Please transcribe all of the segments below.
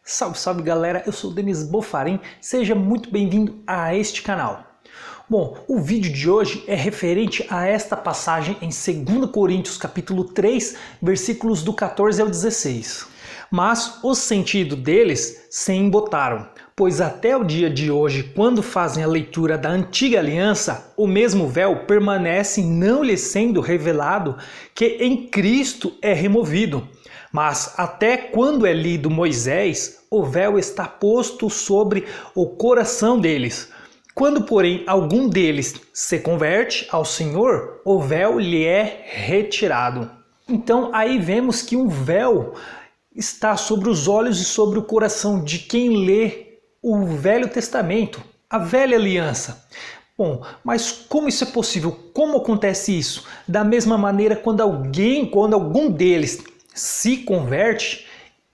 Salve, salve galera, eu sou o Denis Bofarim, seja muito bem-vindo a este canal. Bom, o vídeo de hoje é referente a esta passagem em 2 Coríntios capítulo 3, versículos do 14 ao 16. Mas o sentido deles se embotaram, pois até o dia de hoje, quando fazem a leitura da antiga aliança, o mesmo véu permanece não lhes sendo revelado que em Cristo é removido. Mas até quando é lido Moisés, o véu está posto sobre o coração deles. Quando, porém, algum deles se converte ao Senhor, o véu lhe é retirado. Então aí vemos que um véu está sobre os olhos e sobre o coração de quem lê o Velho Testamento, a Velha Aliança. Bom, mas como isso é possível? Como acontece isso? Da mesma maneira, quando algum deles se converte,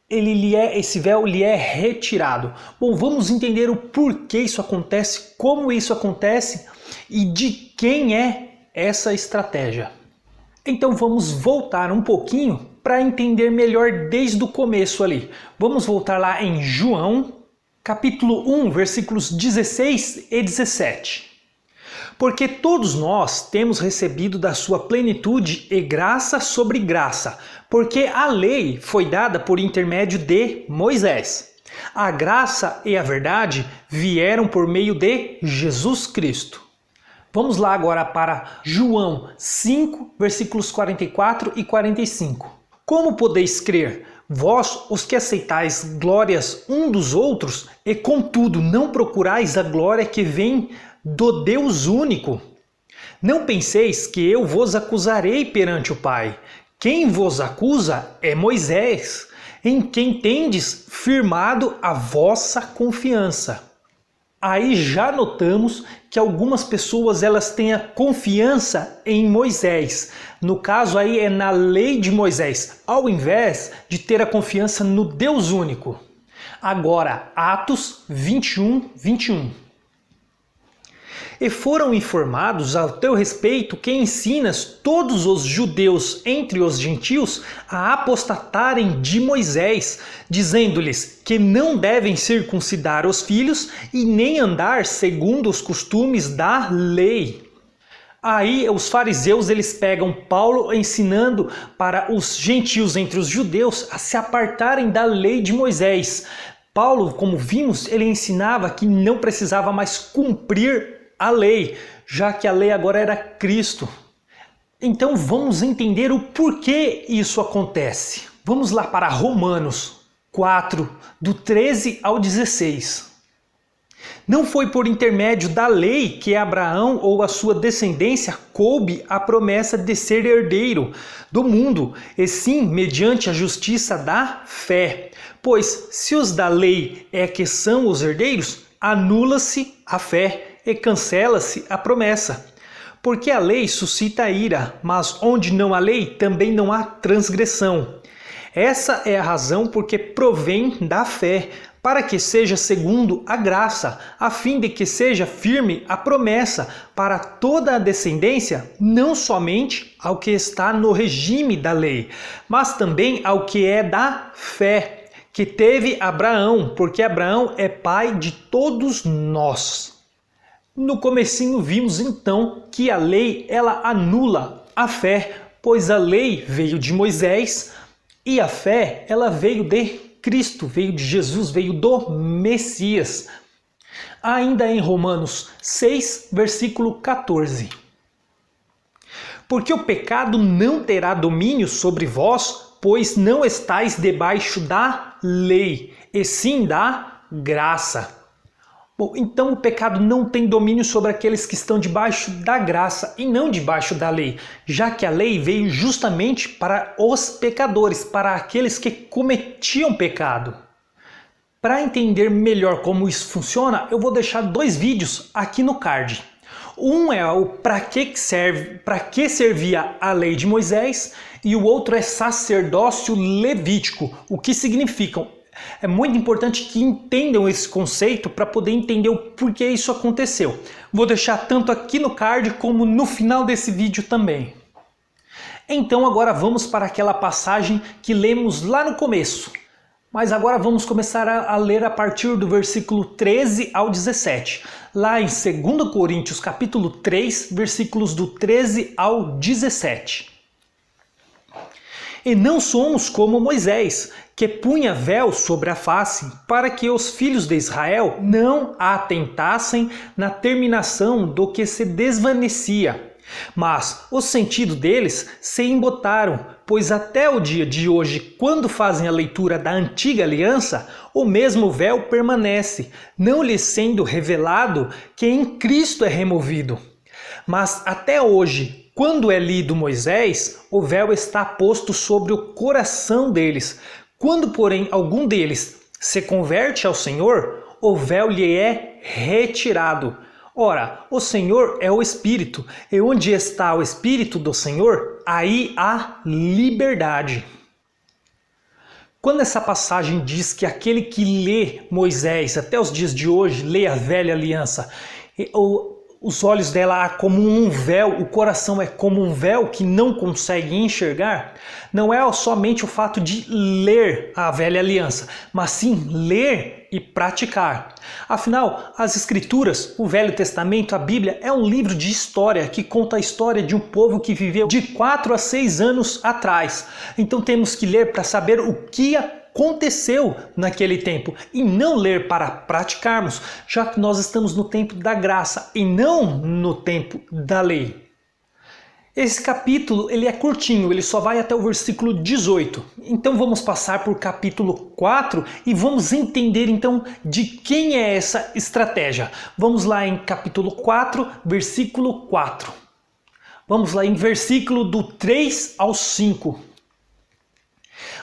esse véu lhe é retirado. Bom, vamos entender o porquê isso acontece, como isso acontece e de quem é essa estratégia. Então vamos voltar um pouquinho para entender melhor desde o começo ali. Vamos voltar lá em João, capítulo 1, versículos 16 e 17. Porque todos nós temos recebido da sua plenitude e graça sobre graça, porque a lei foi dada por intermédio de Moisés. A graça e a verdade vieram por meio de Jesus Cristo. Vamos lá agora para João 5, versículos 44 e 45. Como podeis crer, vós os que aceitais glórias um dos outros, e contudo não procurais a glória que vem do Deus único? Não penseis que eu vos acusarei perante o Pai. Quem vos acusa é Moisés, em quem tendes firmado a vossa confiança. Aí já notamos que algumas pessoas elas têm a confiança em Moisés. No caso aí é na lei de Moisés, ao invés de ter a confiança no Deus único. Agora, Atos 21, 21. E foram informados ao teu respeito que ensinas todos os judeus entre os gentios a apostatarem de Moisés, dizendo-lhes que não devem circuncidar os filhos e nem andar segundo os costumes da lei. Aí os fariseus eles pegam Paulo ensinando para os gentios entre os judeus a se apartarem da lei de Moisés. Paulo, como vimos, ele ensinava que não precisava mais cumprir a lei, já que a lei agora era Cristo. Então vamos entender o porquê isso acontece. Vamos lá para Romanos 4, do 13 ao 16. Não foi por intermédio da lei que Abraão ou a sua descendência coube a promessa de ser herdeiro do mundo, e sim mediante a justiça da fé. Pois se os da lei é que são os herdeiros, anula-se a fé e cancela-se a promessa. Porque a lei suscita ira, mas onde não há lei, também não há transgressão. Essa é a razão porque provém da fé, para que seja segundo a graça, a fim de que seja firme a promessa para toda a descendência, não somente ao que está no regime da lei, mas também ao que é da fé, que teve Abraão, porque Abraão é pai de todos nós. No comecinho vimos então que a lei ela anula a fé, pois a lei veio de Moisés e a fé ela veio de Cristo, veio de Jesus, veio do Messias. Ainda em Romanos 6, versículo 14. Porque o pecado não terá domínio sobre vós, pois não estáis debaixo da lei, e sim da graça. Bom, então o pecado não tem domínio sobre aqueles que estão debaixo da graça e não debaixo da lei, já que a lei veio justamente para os pecadores, para aqueles que cometiam pecado. Para entender melhor como isso funciona, eu vou deixar 2 vídeos aqui no card. Um é o para que servia a lei de Moisés e o outro é sacerdócio levítico, o que significam. É muito importante que entendam esse conceito para poder entender o porquê isso aconteceu. Vou deixar tanto aqui no card como no final desse vídeo também. Então agora vamos para aquela passagem que lemos lá no começo. Mas agora vamos começar a ler a partir do versículo 13 ao 17. Lá em 2 Coríntios capítulo 3, versículos do 13 ao 17. E não somos como Moisés, que punha véu sobre a face, para que os filhos de Israel não atentassem na terminação do que se desvanecia. Mas o sentido deles se embotaram, pois até o dia de hoje, quando fazem a leitura da antiga aliança, o mesmo véu permanece, não lhes sendo revelado que em Cristo é removido. Mas até hoje, quando é lido Moisés, o véu está posto sobre o coração deles. Quando, porém, algum deles se converte ao Senhor, o véu lhe é retirado. Ora, o Senhor é o Espírito, e onde está o Espírito do Senhor, aí há liberdade. Quando essa passagem diz que aquele que lê Moisés até os dias de hoje, lê a velha aliança, os olhos dela há como um véu, o coração é como um véu que não consegue enxergar, não é somente o fato de ler a velha aliança, mas sim ler e praticar. Afinal, as Escrituras, o Velho Testamento, a Bíblia, é um livro de história que conta a história de um povo que viveu de 4 a 6 anos atrás. Então temos que ler para saber o que aconteceu naquele tempo e não ler para praticarmos, já que nós estamos no tempo da graça e não no tempo da lei. Esse capítulo ele é curtinho, ele só vai até o versículo 18. Então vamos passar por capítulo 4 e vamos entender então de quem é essa estratégia. Vamos lá em capítulo 4, versículo 4. Vamos lá em versículo do 3 ao 5.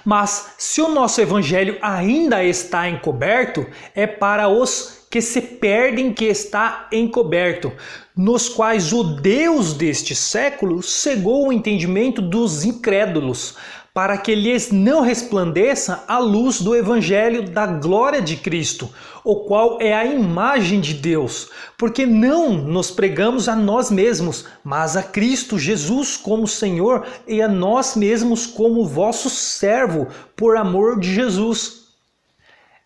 Mas se o nosso evangelho ainda está encoberto, é para os que se perdem que está encoberto, nos quais o Deus deste século cegou o entendimento dos incrédulos, para que lhes não resplandeça a luz do evangelho da glória de Cristo, o qual é a imagem de Deus, porque não nos pregamos a nós mesmos, mas a Cristo Jesus como Senhor e a nós mesmos como vosso servo, por amor de Jesus.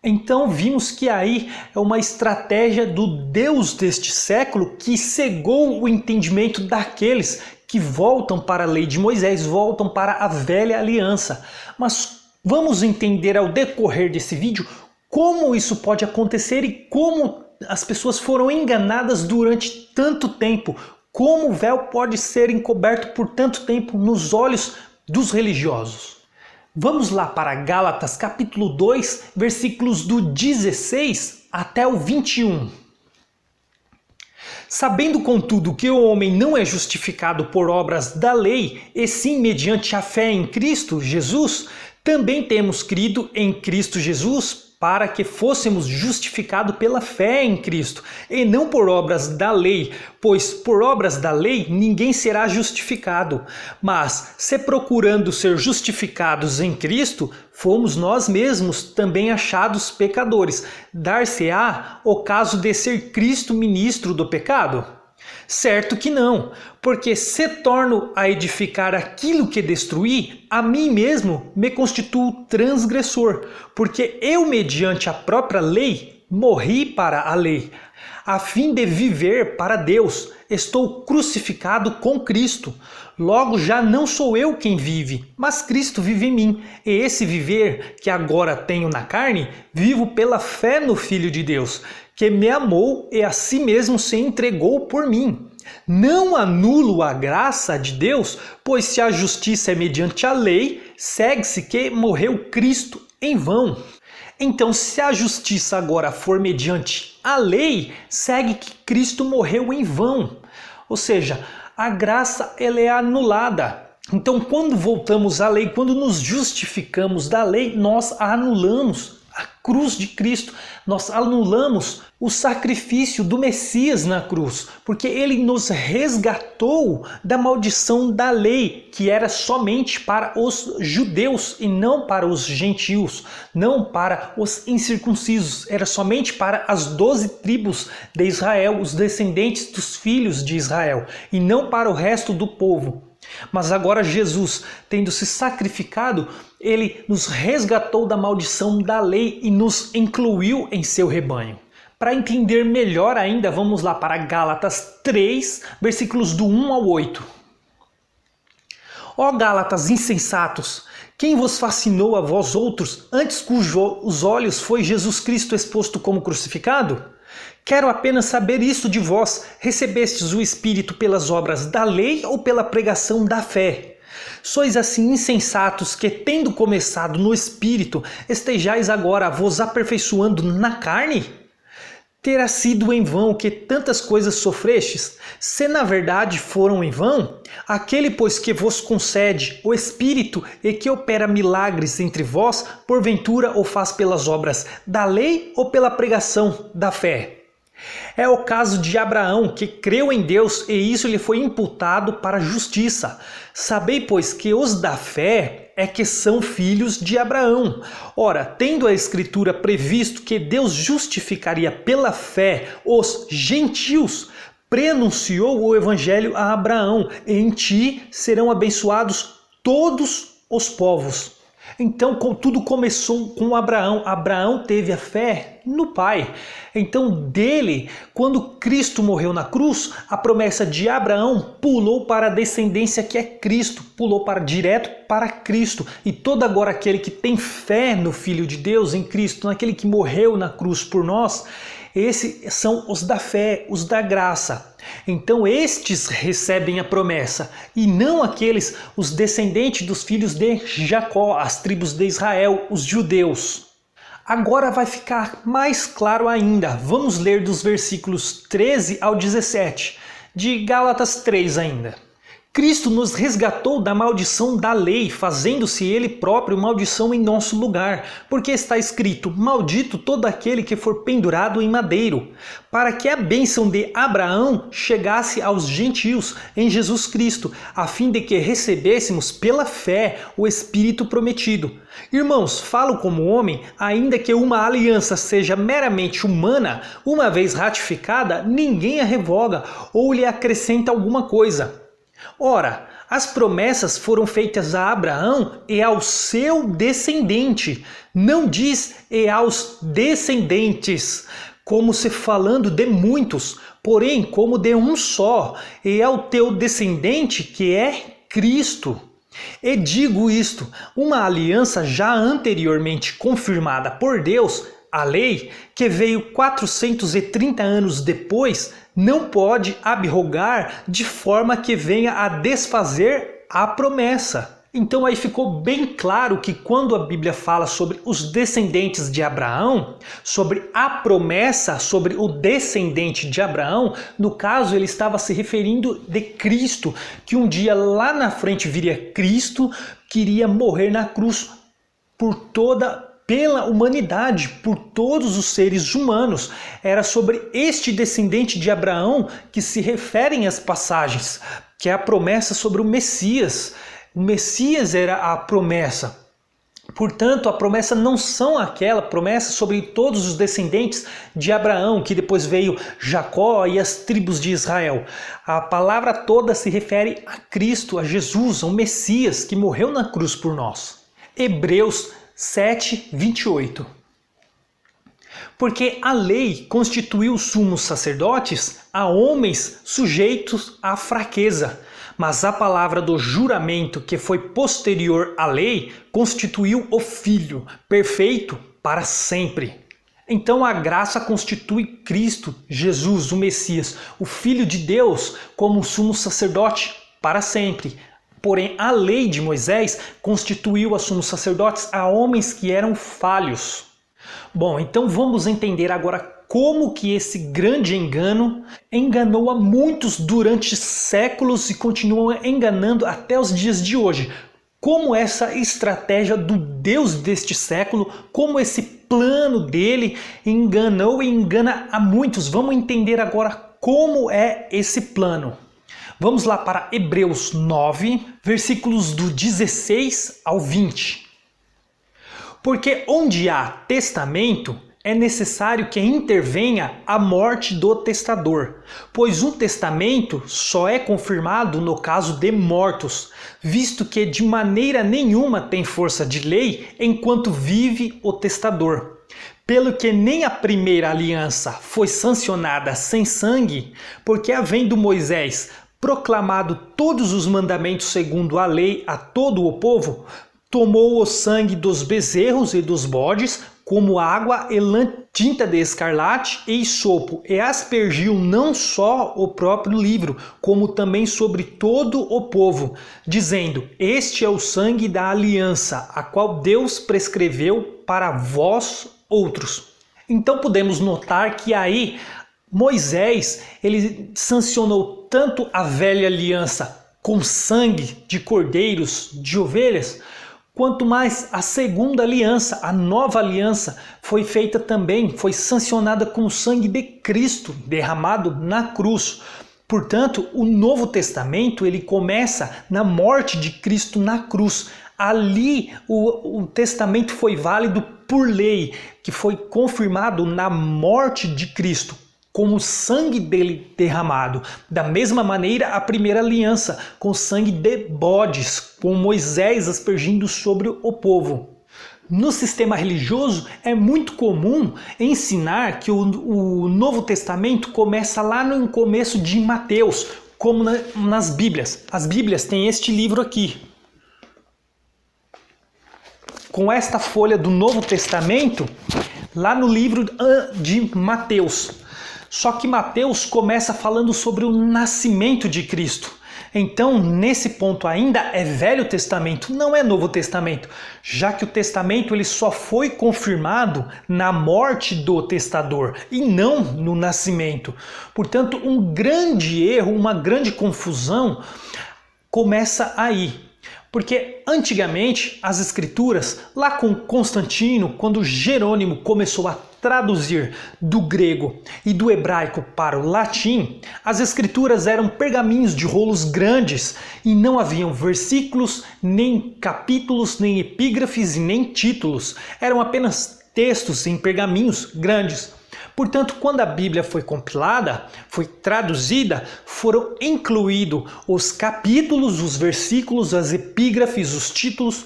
Então vimos que aí é uma estratégia do Deus deste século que cegou o entendimento daqueles que voltam para a lei de Moisés, voltam para a velha aliança. Mas vamos entender ao decorrer desse vídeo como isso pode acontecer e como as pessoas foram enganadas durante tanto tempo, como o véu pode ser encoberto por tanto tempo nos olhos dos religiosos. Vamos lá para Gálatas capítulo 2, versículos do 16 até o 21. Sabendo, contudo, que o homem não é justificado por obras da lei, e sim mediante a fé em Cristo Jesus, também temos crido em Cristo Jesus para que fôssemos justificados pela fé em Cristo, e não por obras da lei, pois por obras da lei ninguém será justificado. Mas, se procurando ser justificados em Cristo, fomos nós mesmos também achados pecadores. Dar-se-á o caso de ser Cristo ministro do pecado? Certo que não, porque se torno a edificar aquilo que destruí, a mim mesmo me constituo transgressor, porque eu, mediante a própria lei, morri para a lei, a fim de viver para Deus. Estou crucificado com Cristo. Logo já não sou eu quem vive, mas Cristo vive em mim. E esse viver que agora tenho na carne, vivo pela fé no Filho de Deus, que me amou e a si mesmo se entregou por mim. Não anulo a graça de Deus, pois se a justiça é mediante a lei, segue-se que morreu Cristo em vão. Então, se a justiça agora for mediante a lei, segue que Cristo morreu em vão. Ou seja, a graça ela é anulada. Então, quando voltamos à lei, quando nos justificamos da lei, nós anulamos a cruz de Cristo, nós anulamos o sacrifício do Messias na cruz, porque ele nos resgatou da maldição da lei, que era somente para os judeus e não para os gentios, não para os incircuncisos, era somente para as 12 tribos de Israel, os descendentes dos filhos de Israel, e não para o resto do povo. Mas agora Jesus, tendo se sacrificado, ele nos resgatou da maldição da lei e nos incluiu em seu rebanho. Para entender melhor ainda, vamos lá para Gálatas 3, versículos do 1 ao 8. Ó Gálatas insensatos, quem vos fascinou a vós outros, antes cujos olhos foi Jesus Cristo exposto como crucificado? Quero apenas saber isto de vós, recebestes o Espírito pelas obras da lei ou pela pregação da fé? Sois assim insensatos que, tendo começado no Espírito, estejais agora vos aperfeiçoando na carne? Terá sido em vão que tantas coisas sofrestes? Se na verdade foram em vão, aquele pois que vos concede o Espírito e que opera milagres entre vós, porventura o faz pelas obras da lei ou pela pregação da fé? É o caso de Abraão, que creu em Deus e isso lhe foi imputado para a justiça. Sabei, pois, que os da fé é que são filhos de Abraão. Ora, tendo a Escritura previsto que Deus justificaria pela fé os gentios, prenunciou o Evangelho a Abraão: em ti serão abençoados todos os povos. Então tudo começou com Abraão. Abraão teve a fé no Pai. Então dele, quando Cristo morreu na cruz, a promessa de Abraão pulou para a descendência que é Cristo, pulou direto para Cristo. E todo agora aquele que tem fé no Filho de Deus, em Cristo, naquele que morreu na cruz por nós, esses são os da fé, os da graça. Então estes recebem a promessa, e não aqueles, os descendentes dos filhos de Jacó, as tribos de Israel, os judeus. Agora vai ficar mais claro ainda. Vamos ler dos versículos 13 ao 17, de Gálatas 3 ainda. Cristo nos resgatou da maldição da lei, fazendo-se ele próprio maldição em nosso lugar, porque está escrito: maldito todo aquele que for pendurado em madeiro, para que a bênção de Abraão chegasse aos gentios em Jesus Cristo, a fim de que recebêssemos pela fé o Espírito prometido. Irmãos, falo como homem, ainda que uma aliança seja meramente humana, uma vez ratificada, ninguém a revoga ou lhe acrescenta alguma coisa. Ora, as promessas foram feitas a Abraão e ao seu descendente. Não diz e aos descendentes, como se falando de muitos, porém como de um só, e ao teu descendente que é Cristo. E digo isto, uma aliança já anteriormente confirmada por Deus, a lei, que veio 430 anos depois, não pode abrogar de forma que venha a desfazer a promessa. Então aí ficou bem claro que quando a Bíblia fala sobre os descendentes de Abraão, sobre a promessa, sobre o descendente de Abraão, no caso ele estava se referindo de Cristo, que um dia lá na frente viria Cristo, que iria morrer na cruz pela humanidade, por todos os seres humanos. Era sobre este descendente de Abraão que se referem as passagens, que é a promessa sobre o Messias. O Messias era a promessa. Portanto, a promessa não são aquela promessa sobre todos os descendentes de Abraão, que depois veio Jacó e as tribos de Israel. A palavra toda se refere a Cristo, a Jesus, ao Messias que morreu na cruz por nós. Hebreus 7:28. Porque a lei constituiu sumos sacerdotes a homens sujeitos à fraqueza, mas a palavra do juramento que foi posterior à lei constituiu o Filho, perfeito para sempre. Então a graça constitui Cristo, Jesus, o Messias, o Filho de Deus, como sumo sacerdote para sempre. Porém, a lei de Moisés constituiu a sumos sacerdotes a homens que eram falhos. Bom, então vamos entender agora como que esse grande engano enganou a muitos durante séculos e continua enganando até os dias de hoje. Como essa estratégia do Deus deste século, como esse plano dele enganou e engana a muitos. Vamos entender agora como é esse plano. Vamos lá para Hebreus 9, versículos do 16 ao 20. Porque onde há testamento, é necessário que intervenha a morte do testador, pois um testamento só é confirmado no caso de mortos, visto que de maneira nenhuma tem força de lei enquanto vive o testador. Pelo que nem a primeira aliança foi sancionada sem sangue, porque havendo Moisés proclamado todos os mandamentos segundo a lei a todo o povo, tomou o sangue dos bezerros e dos bodes, como água e lã tinta de escarlate e isopo, e aspergiu não só o próprio livro, como também sobre todo o povo, dizendo: este é o sangue da aliança, a qual Deus prescreveu para vós outros. Então podemos notar que aí Moisés ele sancionou tanto a velha aliança com sangue de cordeiros, de ovelhas, quanto mais a segunda aliança, a nova aliança, foi feita também, foi sancionada com o sangue de Cristo derramado na cruz. Portanto, o Novo Testamento ele começa na morte de Cristo na cruz. Ali o testamento foi válido por lei, que foi confirmado na morte de Cristo, com o sangue dele derramado. Da mesma maneira, a primeira aliança, com sangue de bodes, com Moisés aspergindo sobre o povo. No sistema religioso, é muito comum ensinar que o Novo Testamento começa lá no começo de Mateus, como nas Bíblias. As Bíblias têm este livro aqui. Com esta folha do Novo Testamento, lá no livro de Mateus. Só que Mateus começa falando sobre o nascimento de Cristo. Então, nesse ponto ainda é Velho Testamento, não é Novo Testamento, já que o testamento ele só foi confirmado na morte do testador e não no nascimento. Portanto, um grande erro, uma grande confusão começa aí. Porque antigamente as escrituras, lá com Constantino, quando Jerônimo começou a traduzir do grego e do hebraico para o latim, as escrituras eram pergaminhos de rolos grandes e não haviam versículos, nem capítulos, nem epígrafes e nem títulos. Eram apenas textos em pergaminhos grandes. Portanto, quando a Bíblia foi compilada, foi traduzida, foram incluídos os capítulos, os versículos, as epígrafes, os títulos.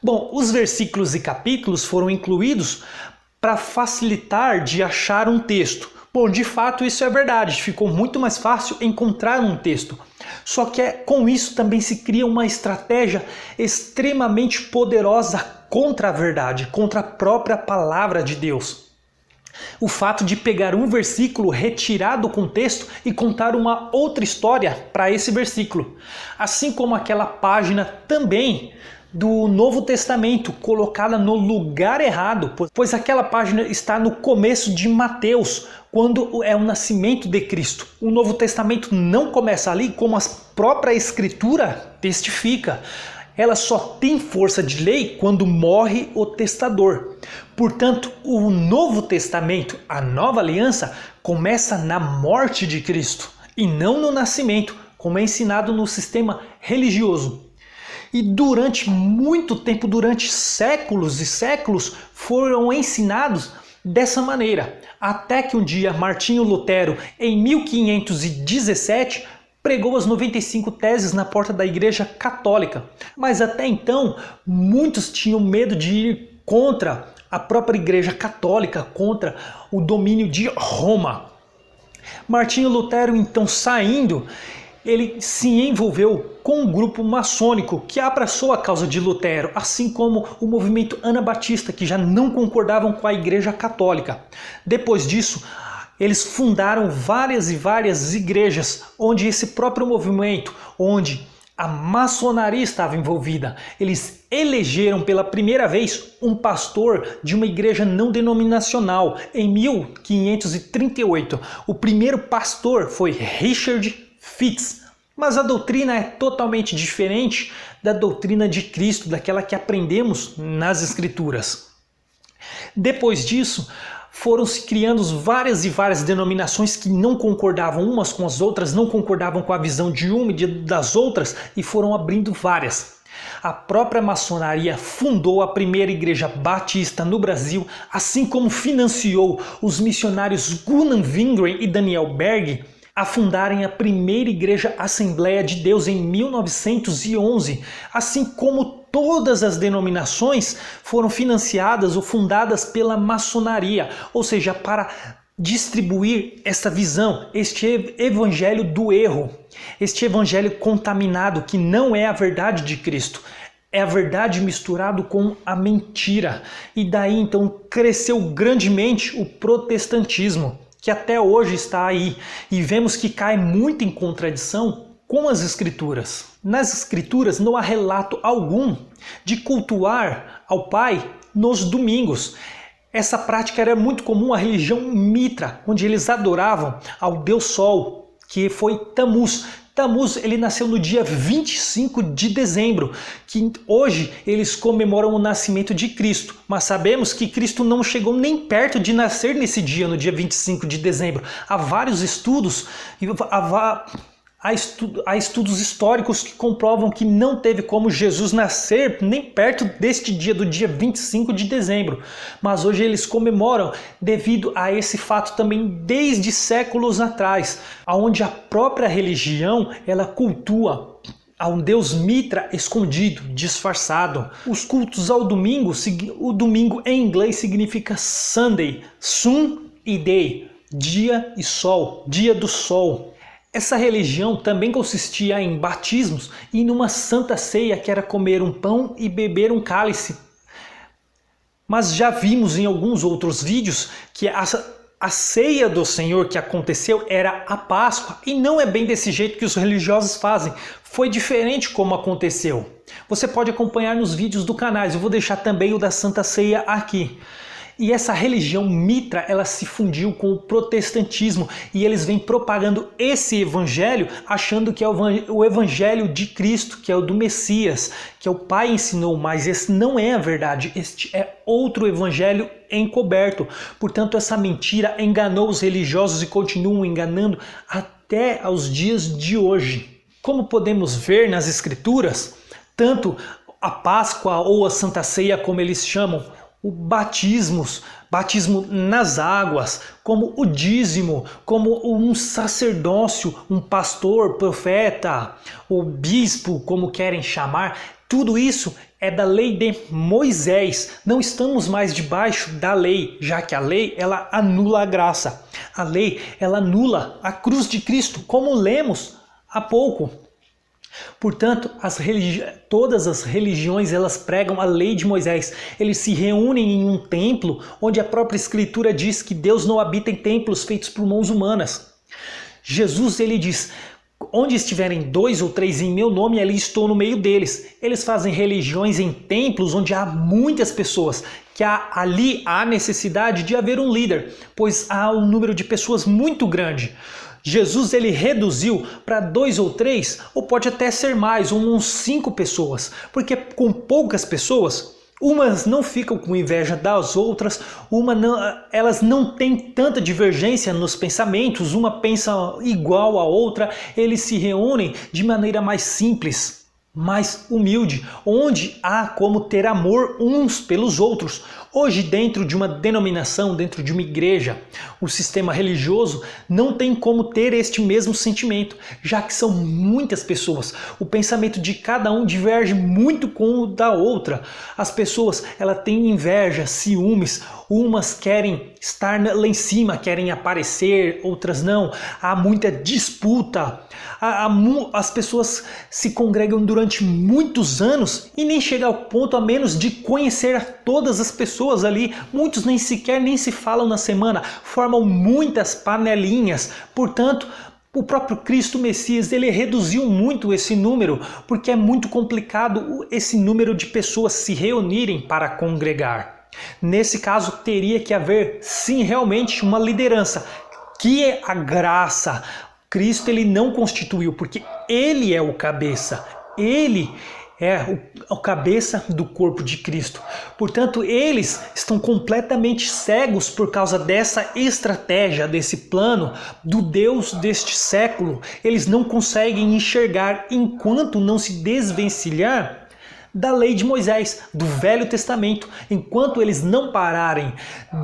Bom, os versículos e capítulos foram incluídos para facilitar de achar um texto. Bom, de fato isso é verdade, ficou muito mais fácil encontrar um texto. Só que com isso também se cria uma estratégia extremamente poderosa contra a verdade, contra a própria palavra de Deus. O fato de pegar um versículo, retirar do contexto e contar uma outra história para esse versículo. Assim como aquela página também do Novo Testamento colocada no lugar errado, pois aquela página está no começo de Mateus, quando é o nascimento de Cristo. O Novo Testamento não começa ali, como a própria Escritura testifica. Ela só tem força de lei quando morre o testador. Portanto, o Novo Testamento, a Nova Aliança, começa na morte de Cristo e não no nascimento, como é ensinado no sistema religioso. E durante muito tempo, durante séculos e séculos, foram ensinados dessa maneira. Até que um dia Martinho Lutero, em 1517, pregou as 95 teses na porta da Igreja Católica. Mas até então, muitos tinham medo de ir contra a própria Igreja Católica, contra o domínio de Roma. Martinho Lutero, então, saindo, ele se envolveu com um grupo maçônico que abraçou a causa de Lutero, assim como o movimento anabatista, que já não concordavam com a Igreja Católica. Depois disso, eles fundaram várias e várias igrejas, onde esse próprio movimento, onde a maçonaria estava envolvida. Eles elegeram pela primeira vez um pastor de uma igreja não denominacional em 1538. O primeiro pastor foi Richard Fitz. Mas a doutrina é totalmente diferente da doutrina de Cristo, daquela que aprendemos nas Escrituras. Depois disso, foram se criando várias e várias denominações que não concordavam umas com as outras, não concordavam com a visão de uma e das outras, e foram abrindo várias. A própria maçonaria fundou a primeira igreja batista no Brasil, assim como financiou os missionários Gunnar Wingren e Daniel Berg a fundarem a primeira igreja Assembleia de Deus em 1911, assim como todas as denominações foram financiadas ou fundadas pela maçonaria, ou seja, para distribuir essa visão, este evangelho do erro, este evangelho contaminado que não é a verdade de Cristo, é a verdade misturado com a mentira. E daí então cresceu grandemente o protestantismo, que até hoje está aí, e vemos que cai muito em contradição com as Escrituras. Nas Escrituras não há relato algum de cultuar ao Pai nos domingos. Essa prática era muito comum à religião mitra, onde eles adoravam ao Deus Sol, que foi Tammuz. Tammuz, ele nasceu no dia 25 de dezembro, que hoje eles comemoram o nascimento de Cristo. Mas sabemos que Cristo não chegou nem perto de nascer nesse dia, no dia 25 de dezembro. Há vários estudos, há estudos históricos que comprovam que não teve como Jesus nascer nem perto deste dia, do dia 25 de dezembro. Mas hoje eles comemoram devido a esse fato também desde séculos atrás, onde a própria religião ela cultua a um Deus Mitra escondido, disfarçado. Os cultos ao domingo, o domingo em inglês significa Sunday, sun e day, dia e sol, dia do sol. Essa religião também consistia em batismos e numa santa ceia, que era comer um pão e beber um cálice. Mas já vimos em alguns outros vídeos que a ceia do Senhor que aconteceu era a Páscoa, e não é bem desse jeito que os religiosos fazem. Foi diferente como aconteceu. Você pode acompanhar nos vídeos do canal, eu vou deixar também o da Santa Ceia aqui. E essa religião mitra, ela se fundiu com o protestantismo, e eles vêm propagando esse evangelho achando que é o evangelho de Cristo, que é o do Messias, que o Pai ensinou, mas esse não é a verdade, este é outro evangelho encoberto. Portanto, essa mentira enganou os religiosos e continuam enganando até aos dias de hoje. Como podemos ver nas Escrituras, tanto a Páscoa ou a Santa Ceia, como eles chamam, o batismo nas águas, como o dízimo, como um sacerdócio, um pastor, profeta, o bispo, como querem chamar, tudo isso é da lei de Moisés. Não estamos mais debaixo da lei, já que a lei ela anula a graça. A lei ela anula a cruz de Cristo, como lemos há pouco. Portanto, todas as religiões elas pregam a lei de Moisés. Eles se reúnem em um templo onde a própria Escritura diz que Deus não habita em templos feitos por mãos humanas. Jesus ele diz: onde estiverem 2 ou 3 em meu nome, ali estou no meio deles. Eles fazem religiões em templos onde há muitas pessoas, que ali há necessidade de haver um líder, pois há um número de pessoas muito grande. Jesus ele reduziu para 2 ou 3, ou pode até ser mais, uns 5 pessoas, porque com poucas pessoas, umas não ficam com inveja das outras, elas não têm tanta divergência nos pensamentos, uma pensa igual à outra, eles se reúnem de maneira mais simples, mais humilde, onde há como ter amor uns pelos outros. Hoje, dentro de uma denominação, dentro de uma igreja, o sistema religioso não tem como ter este mesmo sentimento, já que são muitas pessoas. O pensamento de cada um diverge muito com o da outra. As pessoas elas têm inveja, ciúmes, umas querem estar lá em cima, querem aparecer, outras não. Há muita disputa. As pessoas se congregam durante muitos anos e nem chega ao ponto a menos de conhecer a todas as pessoas ali. Muitos nem sequer se falam na semana, formam muitas panelinhas. Portanto, o próprio Cristo Messias ele reduziu muito esse número, porque é muito complicado esse número de pessoas se reunirem para congregar. Nesse caso, teria que haver sim realmente uma liderança, que é a graça. Cristo ele não constituiu, porque ele é o cabeça, ele é o cabeça do corpo de Cristo. Portanto, eles estão completamente cegos por causa dessa estratégia, desse plano do Deus deste século. Eles não conseguem enxergar enquanto não se desvencilhar da lei de Moisés, do Velho Testamento. Enquanto eles não pararem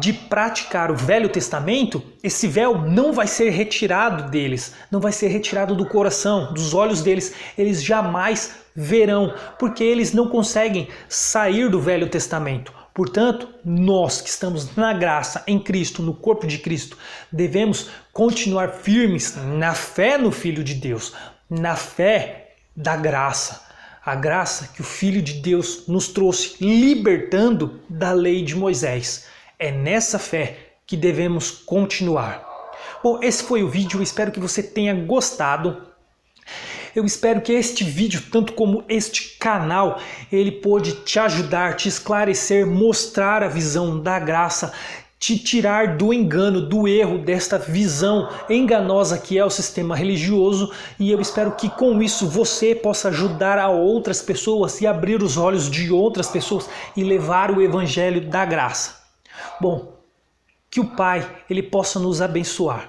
de praticar o Velho Testamento, esse véu não vai ser retirado deles, não vai ser retirado do coração, dos olhos deles. Eles jamais verão, porque eles não conseguem sair do Velho Testamento. Portanto, nós que estamos na graça, em Cristo, no corpo de Cristo, devemos continuar firmes na fé no Filho de Deus, na fé da graça. A graça que o Filho de Deus nos trouxe, libertando da lei de Moisés. É nessa fé que devemos continuar. Bom, esse foi o vídeo, eu espero que você tenha gostado. Eu espero que este vídeo, tanto como este canal, ele pôde te ajudar, te esclarecer, mostrar a visão da graça, te tirar do engano, do erro, desta visão enganosa que é o sistema religioso, e eu espero que com isso você possa ajudar a outras pessoas e abrir os olhos de outras pessoas e levar o evangelho da graça. Bom, que o Pai ele possa nos abençoar.